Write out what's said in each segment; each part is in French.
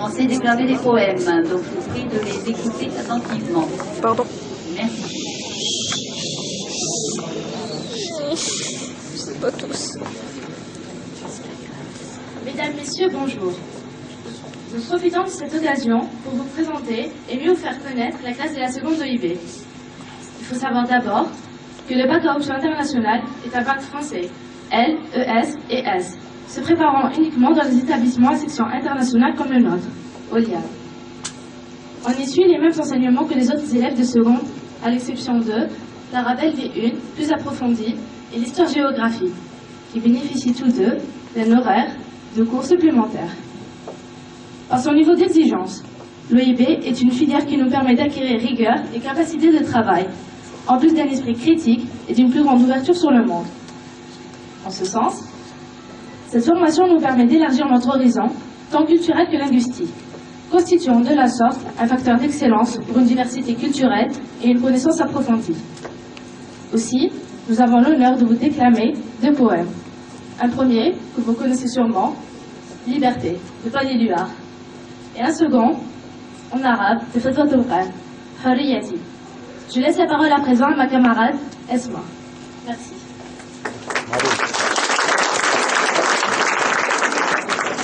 commencer à déclamer des poèmes, donc je vous prie de les écouter attentivement. Pardon. Merci. Pas tous. Mesdames, Messieurs, bonjour. Nous profitons de cette occasion pour vous présenter et mieux vous faire connaître la classe de la seconde OIB. Il faut savoir d'abord que le bac à option internationale est un bac français, L, ES et S, se préparant uniquement dans les établissements à section internationale comme le nôtre, OLIA. On y suit les mêmes enseignements que les autres élèves de seconde, à l'exception de l'arabe LV1, plus approfondi, et l'histoire-géographie, qui bénéficient tous deux d'un horaire de cours supplémentaires. Par son niveau d'exigence, l'OIB est une filière qui nous permet d'acquérir rigueur et capacité de travail, en plus d'un esprit critique et d'une plus grande ouverture sur le monde. En ce sens, cette formation nous permet d'élargir notre horizon, tant culturel que linguistique, constituant de la sorte un facteur d'excellence pour une diversité culturelle et une connaissance approfondie. Aussi, nous avons l'honneur de vous déclamer deux poèmes. Un premier, que vous connaissez sûrement, Liberté, de Paul Éluard. Et un second, en arabe, de Fatwa Toukhan, Hariyati. Je laisse la parole à présent à ma camarade Esma. Merci.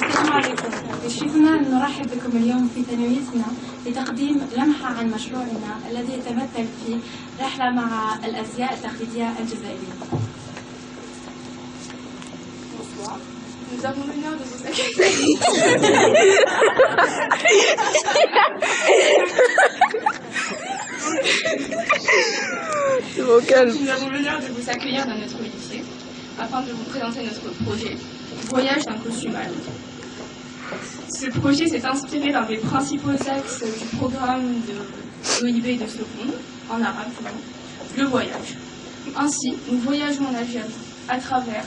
السلام عليكم. يشرفنا أن نرحب بكم اليوم في ثانويتنا لتقديم لمحة عن مشروعنا الذي يتمثل في رحلة مع الأزياء التقليدية الجزائرية. Nous avons l'honneur de vous accueillir. Nous avons l'honneur de vous accueillir dans notre lycée afin de vous présenter notre projet Voyage d'un costume à l'autre. Ce projet s'est inspiré d'un des principaux axes du programme de l'OIB de seconde, en arabe, le voyage. Ainsi, nous voyageons en Algérie à travers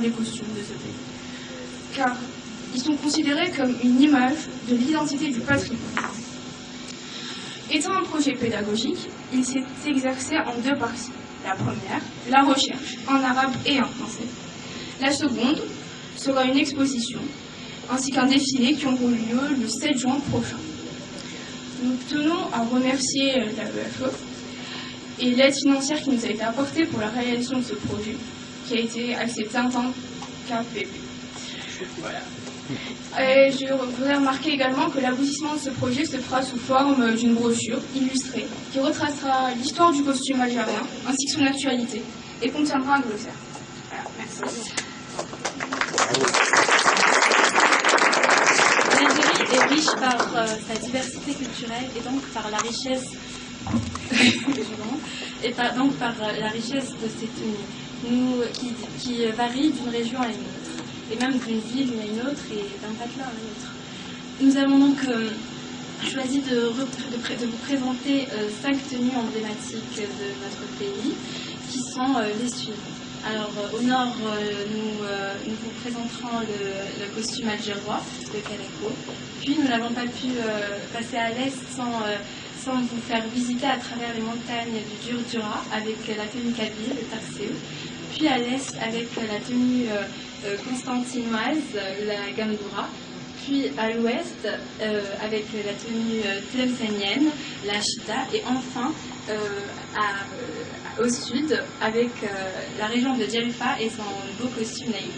les costumes de ce pays. Car ils sont considérés comme une image de l'identité du patrimoine. Étant un projet pédagogique, il s'est exercé en deux parties. La première, la recherche, en arabe et en français. La seconde sera une exposition, ainsi qu'un défilé qui auront lieu le 7 juin prochain. Nous tenons à remercier l'AEFE et l'aide financière qui nous a été apportée pour la réalisation de ce projet, qui a été accepté en tant qu'APP. Voilà. Et je voudrais remarquer également que l'aboutissement de ce projet se fera sous forme d'une brochure illustrée qui retracera l'histoire du costume algérien ainsi que son actualité et contiendra un glossaire. Voilà, merci. L'Algérie est riche par sa diversité culturelle et donc par la richesse la richesse de ses tenues, qui varie d'une région à une autre, et même d'une ville à une autre et d'un patelin à une autre. Nous avons donc choisi de vous présenter 5 tenues emblématiques de notre pays, qui sont les suivantes. Alors, au nord, nous vous présenterons le costume algérois, le Kalako. Puis, nous n'avons pas pu passer à l'est sans vous faire visiter à travers les montagnes du Durdura avec la tenue kabyle, le Tarseu. Puis à l'est avec la tenue constantinoise, la Gamboura. Puis à l'ouest avec la tenue tlemcenienne, la Chita. Et enfin au sud avec la région de Djelfa et son beau costume naïf.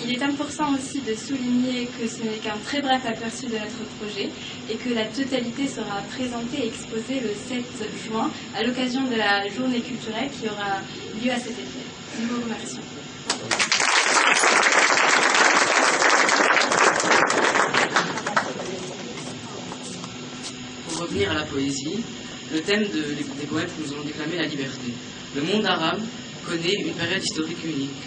Il est important aussi de souligner que ce n'est qu'un très bref aperçu de notre projet et que la totalité sera présentée et exposée le 7 juin à l'occasion de la journée culturelle qui aura lieu à cet effet. Nous vous remercions. Pour revenir à la poésie, le thème des poètes que nous allons déclamer, la liberté. Le monde arabe connaît une période historique unique.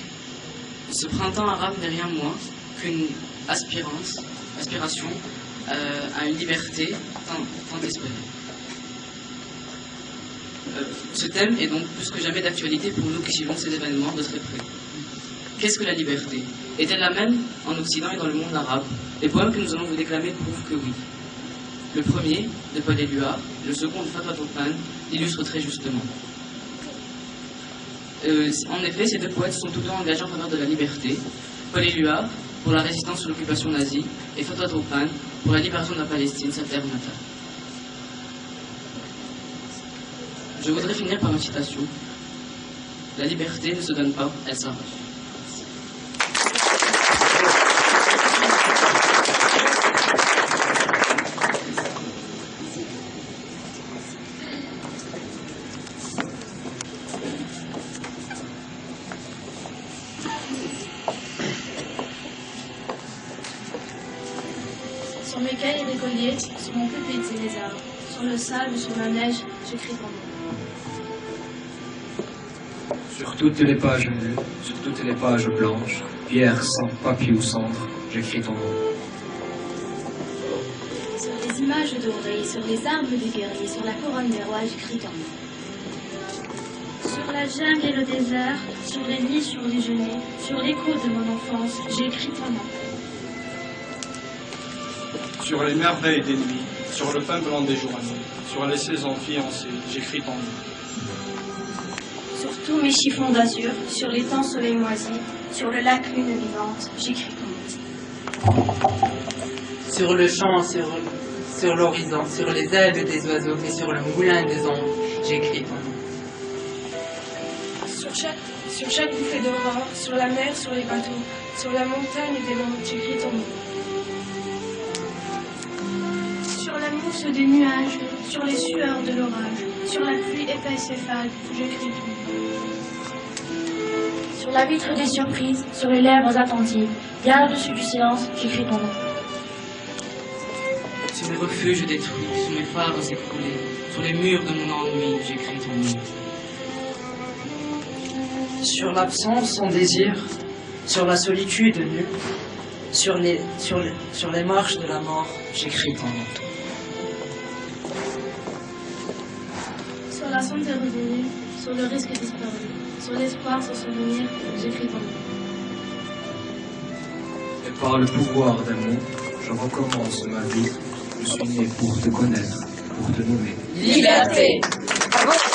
Ce printemps arabe n'est rien moins qu'une aspiration à une liberté tant espérée. Ce thème est donc plus que jamais d'actualité pour nous qui suivons ces événements de très près. Qu'est-ce que la liberté? Est-elle la même en Occident et dans le monde arabe? Les poèmes que nous allons vous déclamer prouvent que oui. Le premier, de Paul Éluard, le second de Fatwa Toukhan, l'illustre très justement. En effet, ces deux poètes sont tous deux engagés en faveur de la liberté. Paul Éluard pour la résistance sous l'occupation nazie, et Fatwa Droupan pour la libération de la Palestine, sa terre natale. Je voudrais finir par une citation. La liberté ne se donne pas, elle s'arrache. Sur mes cahiers d'écolier, sur mon pupitre et les arbres, sur le sable, sur la neige, j'écris ton nom. Sur toutes les pages nues, sur toutes les pages blanches, pierre, sang, papier ou cendre, j'écris ton nom. Sur les images dorées, sur les arbres des guerriers, sur la couronne des rois, j'écris ton nom. Sur la jungle et le désert, sur les lits, sur les genêts, sur l'écho de mon enfance, j'écris ton nom. Sur les merveilles des nuits, sur le pain blanc des journées, sur les saisons fiancées, j'écris ton nom. Sur tous mes chiffons d'azur, sur l'étang soleil moisi, sur le lac lune vivante, j'écris ton nom. Sur le champ, sur l'horizon, sur les ailes des oiseaux et sur le moulin des ombres, j'écris ton nom. Sur chaque bouffée d'aurore, sur la mer, sur les bateaux, sur la montagne des monts, j'écris ton nom. Sur la mousse des nuages, sur les sueurs de l'orage, sur la pluie épaisse et fade, j'écris ton nom. Sur la vitre des surprises, sur les lèvres attentives, bien au-dessus du silence, j'écris ton nom. Sur les refuges détruits, sur mes phares écroulés, sur les murs de mon ennui, j'écris ton nom. Sur l'absence sans désir, sur la solitude nue, sur les marches de la mort, j'écris ton nom. Sur la santé revenue, sur le risque disparu, sur l'espoir sans souvenir, j'écris ton nom. Et par le pouvoir d'un mot, je recommence ma vie. Je suis né pour te connaître, pour te nommer. Liberté! Bravo.